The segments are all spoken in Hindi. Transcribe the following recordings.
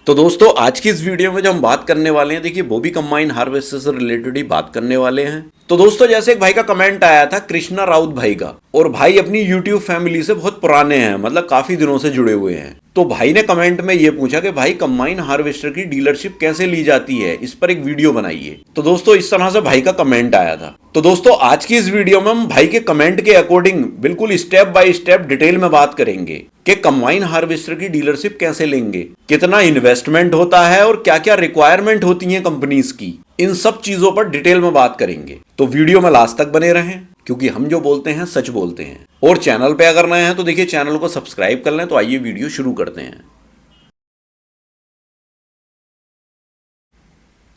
तो दोस्तों आज की इस वीडियो में जो हम बात करने वाले हैं, देखिए वो भी कंबाइन हार्वेस्टर से रिलेटेड ही बात करने वाले हैं। तो दोस्तों जैसे एक भाई का कमेंट आया था कृष्णा राउत भाई का, और भाई अपनी यूट्यूब फैमिली से बहुत पुराने हैं, मतलब काफी दिनों से जुड़े हुए हैं। तो भाई ने कमेंट में ये पूछा कि भाई कंबाइन हार्वेस्टर की डीलरशिप कैसे ली जाती है, इस पर एक वीडियो बनाइए। तो दोस्तों इस तरह से भाई का कमेंट आया था। तो दोस्तों आज की इस वीडियो में हम भाई के कमेंट के अकॉर्डिंग बिल्कुल स्टेप बाय स्टेप डिटेल में बात करेंगे कि कंबाइन हार्वेस्टर की डीलरशिप कैसे लेंगे, कितना इन्वेस्टमेंट होता है और क्या क्या रिक्वायरमेंट होती है कंपनीज की। इन सब चीजों पर डिटेल में बात करेंगे, तो वीडियो में लास्ट तक बने रहें, क्योंकि हम जो बोलते हैं सच बोलते हैं। और चैनल पे अगर नए हैं तो देखिए चैनल को सब्सक्राइब कर लें। तो आइए वीडियो शुरू करते हैं।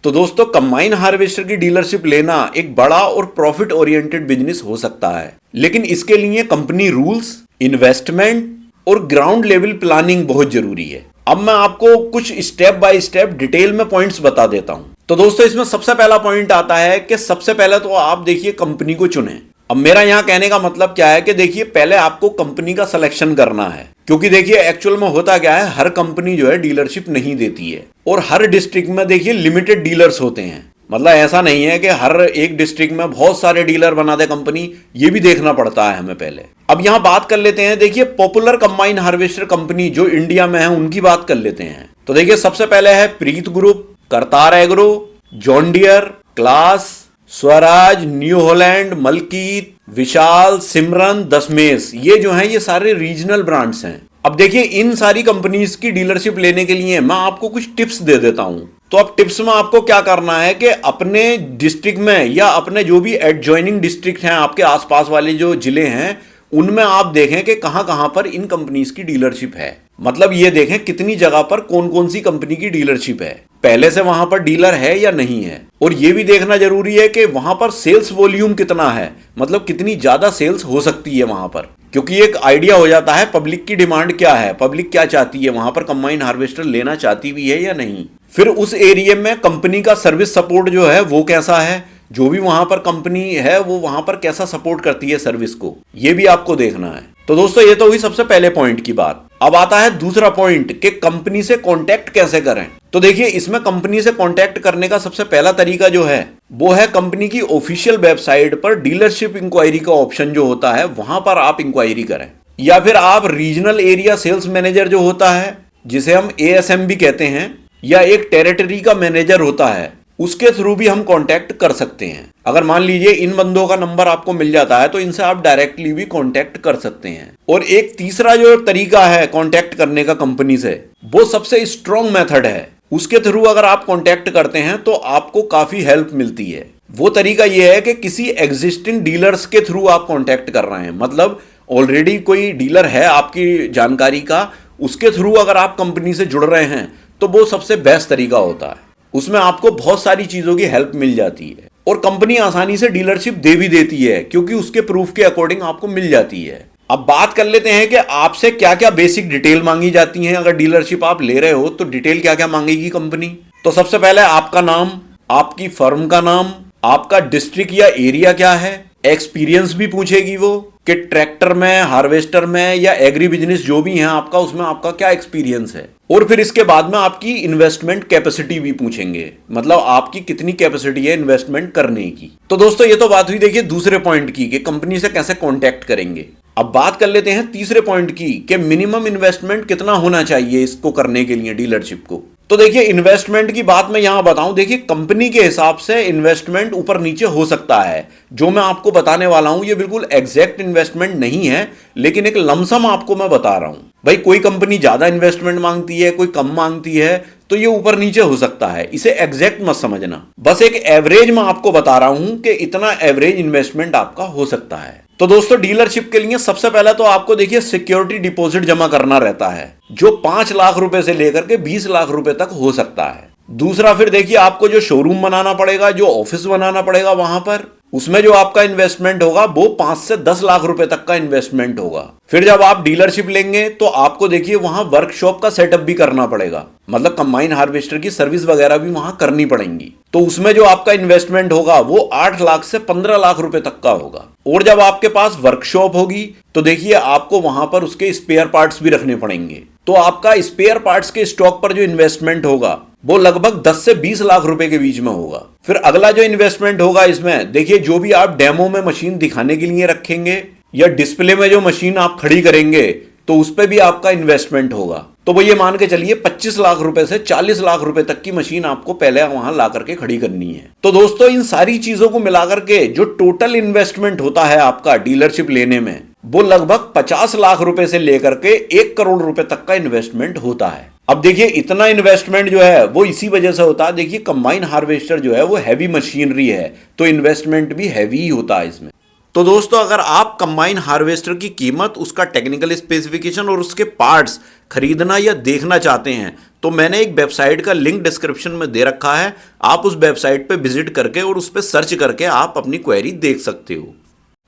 तो दोस्तों कंबाइन हार्वेस्टर की डीलरशिप लेना एक बड़ा और प्रॉफिट ओरिएंटेड बिजनेस हो सकता है, लेकिन इसके लिए कंपनी रूल्स, इन्वेस्टमेंट और ग्राउंड लेवल प्लानिंग बहुत जरूरी है। अब मैं आपको कुछ स्टेप बाय स्टेप डिटेल में पॉइंट्स बता देता हूं। तो दोस्तों इसमें सबसे पहला पॉइंट आता है कि सबसे पहले तो आप देखिए कंपनी को चुनें। अब मेरा यहां कहने का मतलब क्या है कि देखिए पहले आपको कंपनी का सिलेक्शन करना है, क्योंकि देखिए एक्चुअल में होता क्या है, हर कंपनी जो है डीलरशिप नहीं देती है, और हर डिस्ट्रिक्ट में देखिए लिमिटेड डीलर्स होते हैं। मतलब ऐसा नहीं है कि हर एक डिस्ट्रिक्ट में बहुत सारे डीलर बना दे कंपनी, ये भी देखना पड़ता है हमें पहले। अब यहां बात कर लेते हैं, देखिए पॉपुलर कंबाइन हार्वेस्टर कंपनी जो इंडिया में है उनकी बात कर लेते हैं। तो देखिए सबसे पहले है Preet group, Kartar agro, John Deere, Claas, Swaraj, New Holland, Malkit, Vishal, Simran, Dashmesh, ये जो हैं ये सारे रीजनल ब्रांड्स हैं। अब देखिए इन सारी कंपनीज की डीलरशिप लेने के लिए मैं आपको कुछ टिप्स दे देता हूं। तो अब टिप्स में आपको क्या करना है कि अपने डिस्ट्रिक्ट में या अपने जो भी एडजॉइनिंग डिस्ट्रिक्ट हैं, आपके आसपास वाले जो जिले हैं, उनमें आप देखें कि कहां कहां पर इन कंपनीज की डीलरशिप है। मतलब ये देखें कितनी जगह पर कौन कौन सी कंपनी की डीलरशिप है, पहले से वहां पर डीलर है या नहीं है। और ये भी देखना जरूरी है कि वहां पर सेल्स वॉल्यूम कितना है, मतलब कितनी ज्यादा सेल्स हो सकती है वहां पर, क्योंकि एक आइडिया हो जाता है पब्लिक की डिमांड क्या है, पब्लिक क्या चाहती है, वहां पर कंबाइन हार्वेस्टर लेना चाहती भी है या नहीं। फिर उस एरिया में कंपनी का सर्विस सपोर्ट जो है वो कैसा है, जो भी वहां पर कंपनी है वो वहां पर कैसा सपोर्ट करती है सर्विस को, ये भी आपको देखना है। तो दोस्तों ये तो हुई सबसे पहले पॉइंट की बात। अब आता है दूसरा पॉइंट कि कंपनी से कांटेक्ट कैसे करें। तो देखिए इसमें कंपनी से कांटेक्ट करने का सबसे पहला तरीका जो है वो है कंपनी की ऑफिशियल वेबसाइट पर डीलरशिप इंक्वायरी का ऑप्शन जो होता है वहां पर आप इंक्वायरी करें, या फिर आप रीजनल एरिया सेल्स मैनेजर जो होता है, जिसे हम ASM भी कहते हैं, या एक टेरिटरी का मैनेजर होता है, उसके थ्रू भी हम कांटेक्ट कर सकते हैं। अगर मान लीजिए इन बंदों का नंबर आपको मिल जाता है तो इनसे आप डायरेक्टली भी कांटेक्ट कर सकते हैं। और एक तीसरा जो तरीका है कांटेक्ट करने का कंपनी से, वो सबसे स्ट्रॉन्ग मेथड है। उसके थ्रू अगर आप कांटेक्ट करते हैं तो आपको काफी हेल्प मिलती है। वो तरीका यह है कि किसी एग्जिस्टिंग डीलर्स के थ्रू आप कांटेक्ट कर रहे हैं, मतलब ऑलरेडी कोई डीलर है आपकी जानकारी का, उसके थ्रू अगर आप कंपनी से जुड़ रहे हैं तो वो सबसे बेस्ट तरीका होता है। उसमें आपको बहुत सारी चीजों की हेल्प मिल जाती है और कंपनी आसानी से डीलरशिप दे भी देती है, क्योंकि उसके प्रूफ के अकॉर्डिंग आपको मिल जाती है। अब बात कर लेते हैं कि आपसे क्या क्या बेसिक डिटेल मांगी जाती हैं। अगर डीलरशिप आप ले रहे हो तो डिटेल क्या क्या मांगेगी कंपनी। तो सबसे पहले आपका नाम, आपकी फर्म का नाम, आपका डिस्ट्रिक्ट या एरिया क्या है, एक्सपीरियंस भी पूछेगी वो कि ट्रैक्टर में, हार्वेस्टर में या एग्री बिजनेस जो भी है आपका, उसमें आपका क्या एक्सपीरियंस है। और फिर इसके बाद में आपकी इन्वेस्टमेंट कैपेसिटी भी पूछेंगे, मतलब आपकी कितनी कैपेसिटी है इन्वेस्टमेंट करने की। तो दोस्तों ये तो बात हुई देखिए दूसरे पॉइंट की कि कंपनी से कैसे कांटेक्ट करेंगे। अब बात कर लेते हैं तीसरे पॉइंट की कि मिनिमम इन्वेस्टमेंट कितना होना चाहिए इसको करने के लिए, डीलरशिप को। तो देखिए इन्वेस्टमेंट की बात मैं यहां बताऊं, देखिए कंपनी के हिसाब से इन्वेस्टमेंट ऊपर नीचे हो सकता है। जो मैं आपको बताने वाला हूं ये बिल्कुल एग्जैक्ट इन्वेस्टमेंट नहीं है, लेकिन एक लमसम आपको मैं बता रहा हूं। भाई कोई कंपनी ज्यादा इन्वेस्टमेंट मांगती है, कोई कम मांगती है, तो ये ऊपर नीचे हो सकता है, इसे एग्जैक्ट मत समझना। बस एक एवरेज मैं आपको बता रहा हूं कि इतना एवरेज इन्वेस्टमेंट आपका हो सकता है। तो दोस्तों डीलरशिप के लिए सबसे पहले तो आपको देखिए सिक्योरिटी डिपॉजिट जमा करना रहता है, जो 5 लाख रुपए से लेकर के 20 लाख रुपए तक हो सकता है। दूसरा फिर देखिए आपको जो शोरूम बनाना पड़ेगा, जो ऑफिस बनाना पड़ेगा वहां पर, उसमें जो आपका इन्वेस्टमेंट होगा वो 5 से 10 लाख रुपए तक का इन्वेस्टमेंट होगा। फिर जब आप डीलरशिप लेंगे तो आपको देखिए वहां वर्कशॉप का सेटअप भी करना पड़ेगा, मतलब कंबाइन हार्वेस्टर की सर्विस वगैरह भी वहां करनी पड़ेंगी। तो उसमें जो आपका इन्वेस्टमेंट होगा वो 8 लाख से 15 लाख रुपए तक का होगा। और जब आपके पास वर्कशॉप होगी तो देखिए आपको वहां पर उसके स्पेयर पार्ट्स भी रखने पड़ेंगे। तो आपका स्पेयर पार्ट्स के स्टॉक पर जो इन्वेस्टमेंट होगा वो लगभग 10 से 20 लाख रुपए के बीच में होगा। फिर अगला जो इन्वेस्टमेंट होगा इसमें देखिए, जो भी आप डेमो में मशीन दिखाने के लिए रखेंगे या डिस्प्ले में जो मशीन आप खड़ी करेंगे तो उस पर भी आपका इन्वेस्टमेंट होगा। तो वो ये मान के चलिए 25 लाख रुपए से 40 लाख रुपए तक की मशीन आपको पहले वहां ला करके खड़ी करनी है। तो दोस्तों इन सारी चीजों को मिलाकर के जो टोटल इन्वेस्टमेंट होता है आपका डीलरशिप लेने में वो लगभग 50 लाख रुपए से लेकर के 1 करोड़ रुपए तक का इन्वेस्टमेंट होता है। अब देखिए इतना इन्वेस्टमेंट जो है वो इसी वजह से होता है, देखिए कंबाइन हार्वेस्टर जो है वो हैवी मशीनरी है तो इन्वेस्टमेंट भी हैवी ही होता है इसमें। तो दोस्तों अगर आप कंबाइन हार्वेस्टर की कीमत, उसका टेक्निकल स्पेसिफिकेशन और उसके पार्ट्स खरीदना या देखना चाहते हैं तो मैंने एक वेबसाइट का लिंक डिस्क्रिप्शन में दे रखा है। आप उस वेबसाइट पे विजिट करके और उस पर सर्च करके आप अपनी क्वेरी देख सकते हो।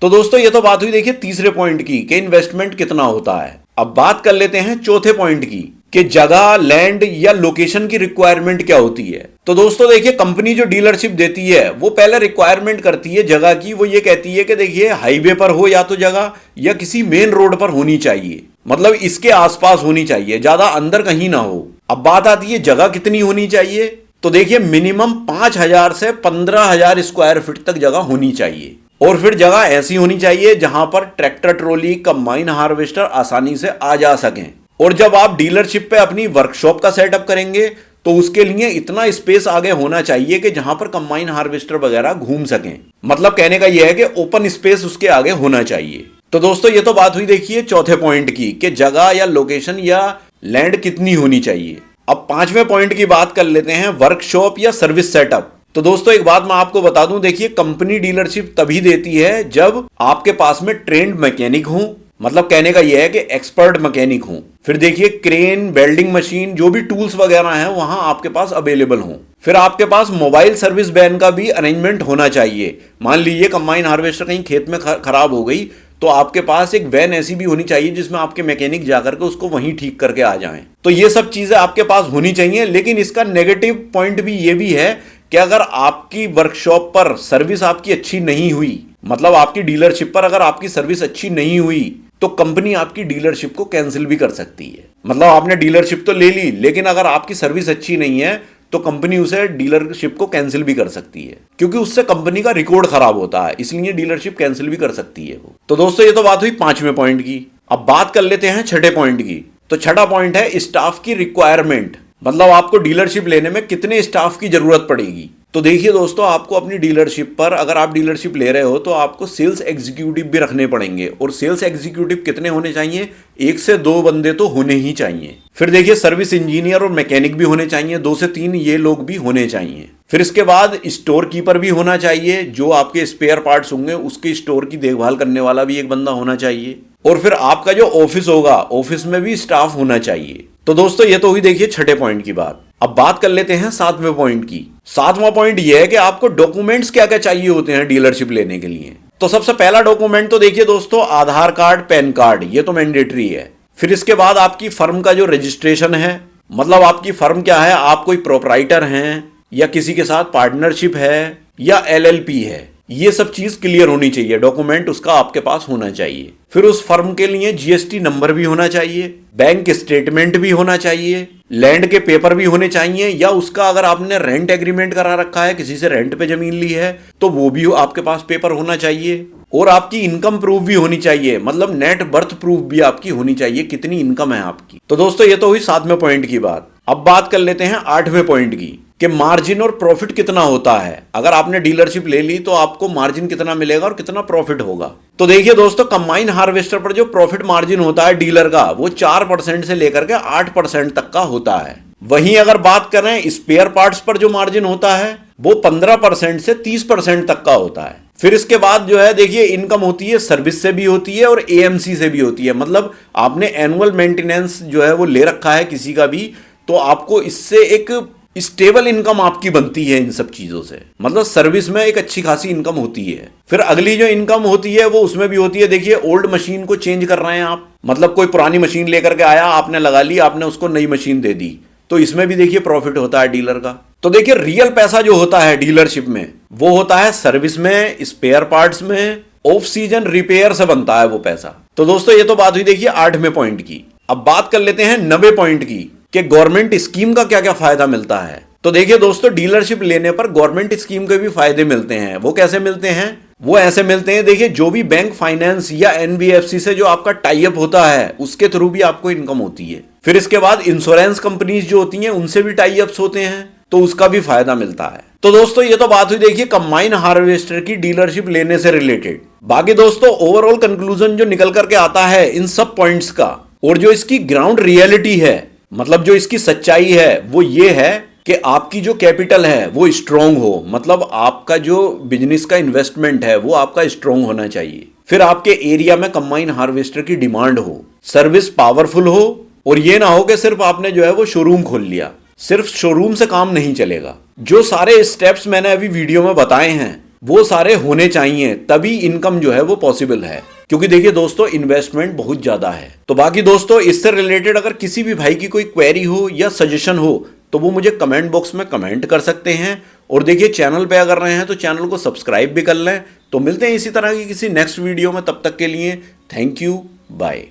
तो दोस्तों ये तो बात हुई देखिए तीसरे पॉइंट की कि इन्वेस्टमेंट कितना होता है। अब बात कर लेते हैं चौथे पॉइंट की कि जगह, लैंड या लोकेशन की रिक्वायरमेंट क्या होती है। तो दोस्तों देखिए कंपनी जो डीलरशिप देती है वो पहले रिक्वायरमेंट करती है जगह की। वो ये कहती है कि देखिए हाईवे पर हो या तो जगह या किसी मेन रोड पर होनी चाहिए, मतलब इसके आसपास होनी चाहिए, ज्यादा अंदर कहीं ना हो। अब बात आती है जगह कितनी होनी चाहिए, तो देखिए मिनिमम 5,000 से 15,000 स्क्वायर फीट तक जगह होनी चाहिए। और फिर जगह ऐसी होनी चाहिए जहां पर ट्रैक्टर ट्रॉली, कंबाइन हार्वेस्टर आसानी से आ जा सकें। और जब आप डीलरशिप पे अपनी वर्कशॉप का सेटअप करेंगे तो उसके लिए इतना स्पेस आगे होना चाहिए कि जहां पर कंबाइन हार्वेस्टर वगैरह घूम सकें। मतलब कहने का यह है कि ओपन स्पेस उसके आगे होना चाहिए। तो दोस्तों ये तो बात हुई देखिए चौथे पॉइंट की कि जगह या लोकेशन या लैंड कितनी होनी चाहिए। अब पांचवें पॉइंट की बात कर लेते हैं, वर्कशॉप या सर्विस सेटअप। तो दोस्तों एक बात मैं आपको बता दूं, देखिए कंपनी डीलरशिप तभी देती है जब आपके पास में ट्रेंड मैकेनिक हो, मतलब कहने का यह है कि एक्सपर्ट मैकेनिक हो। फिर देखिए क्रेन, वेल्डिंग मशीन, जो भी टूल्स वगैरह हैं वहां आपके पास अवेलेबल हो। फिर आपके पास मोबाइल सर्विस वैन का भी अरेंजमेंट होना चाहिए। मान लीजिए कंबाइन हार्वेस्टर कहीं खेत में खराब हो गई तो आपके पास एक वैन ऐसी भी होनी चाहिए जिसमें आपके मैकेनिक जाकर के उसको वहीं ठीक करके आ जाएं। तो ये सब चीजें आपके पास होनी चाहिए। लेकिन इसका नेगेटिव पॉइंट भी ये भी है कि अगर आपकी वर्कशॉप पर सर्विस आपकी अच्छी नहीं हुई, मतलब आपकी डीलरशिप पर अगर आपकी सर्विस अच्छी नहीं हुई तो कंपनी आपकी डीलरशिप को कैंसिल भी कर सकती है। मतलब आपने डीलरशिप तो ले ली लेकिन अगर आपकी सर्विस अच्छी नहीं है तो कंपनी उसे डीलरशिप को कैंसिल भी कर सकती है, क्योंकि उससे कंपनी का रिकॉर्ड खराब होता है, इसलिए डीलरशिप कैंसिल भी कर सकती है वो। तो दोस्तों ये तो बात हुई पांचवें पॉइंट की। अब बात कर लेते हैं छठे पॉइंट की। तो छठा पॉइंट है स्टाफ की रिक्वायरमेंट, मतलब आपको डीलरशिप लेने में कितने स्टाफ की जरूरत पड़ेगी। तो देखिए दोस्तों आपको अपनी डीलरशिप पर, अगर आप डीलरशिप ले रहे हो तो आपको सेल्स एग्जीक्यूटिव भी रखने पड़ेंगे। और सेल्स एग्जीक्यूटिव कितने होने चाहिए, 1 से 2 बंदे तो होने ही चाहिए। फिर देखिए सर्विस इंजीनियर और मैकेनिक भी होने चाहिए, 2 से 3 ये लोग भी होने चाहिए। फिर इसके बाद स्टोर कीपर भी होना चाहिए, जो आपके स्पेयर पार्ट्स होंगे उसके स्टोर की देखभाल करने वाला भी एक बंदा होना चाहिए। और फिर आपका जो ऑफिस होगा, ऑफिस में भी स्टाफ होना चाहिए। तो दोस्तों ये तो हुई देखिए छठे पॉइंट की बात। अब बात कर लेते हैं सातवें पॉइंट की। सातवां पॉइंट यह है कि आपको डॉक्यूमेंट्स क्या क्या चाहिए होते हैं डीलरशिप लेने के लिए। तो सबसे पहला डॉक्यूमेंट तो देखिए दोस्तों आधार कार्ड, पैन कार्ड, ये तो मैंडेटरी है। फिर इसके बाद आपकी फर्म का जो रजिस्ट्रेशन है, मतलब आपकी फर्म क्या है, आप कोई प्रोपराइटर हैं या किसी के साथ पार्टनरशिप है या LLP है, ये सब चीज क्लियर होनी चाहिए, डॉक्यूमेंट उसका आपके पास होना चाहिए। फिर उस फर्म के लिए GST नंबर भी होना चाहिए, बैंक स्टेटमेंट भी होना चाहिए, लैंड के पेपर भी होने चाहिए, या उसका अगर आपने रेंट एग्रीमेंट करा रखा है, किसी से रेंट पे जमीन ली है तो वो भी आपके पास पेपर होना चाहिए। और आपकी इनकम प्रूफ भी होनी चाहिए, मतलब नेट बर्थ प्रूफ भी आपकी होनी चाहिए, कितनी इनकम है आपकी। तो दोस्तों ये तो हुई सातवें पॉइंट की बात। अब बात कर लेते हैं आठवें पॉइंट की कि मार्जिन और प्रॉफिट कितना होता है। अगर आपने डीलरशिप ले ली तो आपको मार्जिन कितना मिलेगा और कितना प्रॉफिट होगा। तो देखिए दोस्तों कंबाइन हार्वेस्टर पर जो प्रॉफिट मार्जिन होता है डीलर का, वो 4% से लेकर के 8% तक का होता है। वहीं अगर बात करें स्पेयर पार्ट्स पर जो मार्जिन होता है वो 15% से 30% तक का होता है। फिर इसके बाद जो है देखिए इनकम होती है, सर्विस से भी होती है और AMC से भी होती है, मतलब आपने एनुअल मेंटेनेंस जो है वो ले रखा है किसी का भी, तो आपको इससे एक स्टेबल इनकम आपकी बनती है इन सब चीजों से, मतलब सर्विस में एक अच्छी खासी इनकम होती है। फिर अगली जो इनकम होती है वो उसमें भी होती है, देखिए ओल्ड मशीन को चेंज कर रहे हैं आप, मतलब कोई पुरानी मशीन लेकर के आया, आपने लगा ली, आपने उसको नई मशीन दे दी, तो इसमें भी देखिए प्रॉफिट होता है डीलर का। तो देखिए रियल पैसा जो होता है डीलरशिप में वो होता है सर्विस में, स्पेयर पार्ट्स में, ऑफ सीजन रिपेयर से बनता है वो पैसा। तो दोस्तों ये तो बात हुई देखिए 8वें पॉइंट की। अब बात कर लेते हैं 9वें पॉइंट की कि गवर्नमेंट स्कीम का क्या क्या फायदा मिलता है। तो देखिए दोस्तों डीलरशिप लेने पर गवर्नमेंट स्कीम के भी फायदे मिलते हैं। वो कैसे मिलते हैं? वो ऐसे मिलते हैं, देखिए जो भी बैंक फाइनेंस या एनबीएफसी से जो आपका टाई अप होता है उसके थ्रू भी आपको इनकम होती है। फिर इसके बाद इंश्योरेंस कंपनीज जो होती हैं उनसे भी टाई अप्स होते हैं, तो उसका भी फायदा मिलता है। तो दोस्तों ये तो बात हुई देखिए कंबाइन हार्वेस्टर की डीलरशिप लेने से रिलेटेड। बाकी दोस्तों ओवरऑल कंक्लूजन जो निकल करके आता है इन सब पॉइंट्स का और जो इसकी ग्राउंड रियलिटी है, मतलब जो इसकी सच्चाई है, वो ये है कि आपकी जो कैपिटल है वो स्ट्रांग हो, मतलब आपका जो बिजनेस का इन्वेस्टमेंट है वो आपका स्ट्रांग होना चाहिए। फिर आपके एरिया में कंबाइन हार्वेस्टर की डिमांड हो, सर्विस पावरफुल हो, और ये ना हो कि सिर्फ आपने जो है वो शोरूम खोल लिया। सिर्फ शोरूम से काम नहीं चलेगा। जो सारे स्टेप्स मैंने अभी वीडियो में बताए हैं वो सारे होने चाहिए, तभी इनकम जो है वो पॉसिबल है। क्योंकि देखिए दोस्तों इन्वेस्टमेंट बहुत ज्यादा है। तो बाकी दोस्तों इससे रिलेटेड अगर किसी भी भाई की कोई क्वेरी हो या सजेशन हो तो वो मुझे कमेंट बॉक्स में कमेंट कर सकते हैं। और देखिए चैनल पे अगर रहे हैं तो चैनल को सब्सक्राइब भी कर लें। तो मिलते हैं इसी तरह की किसी नेक्स्ट वीडियो में, तब तक के लिए थैंक यू, बाय।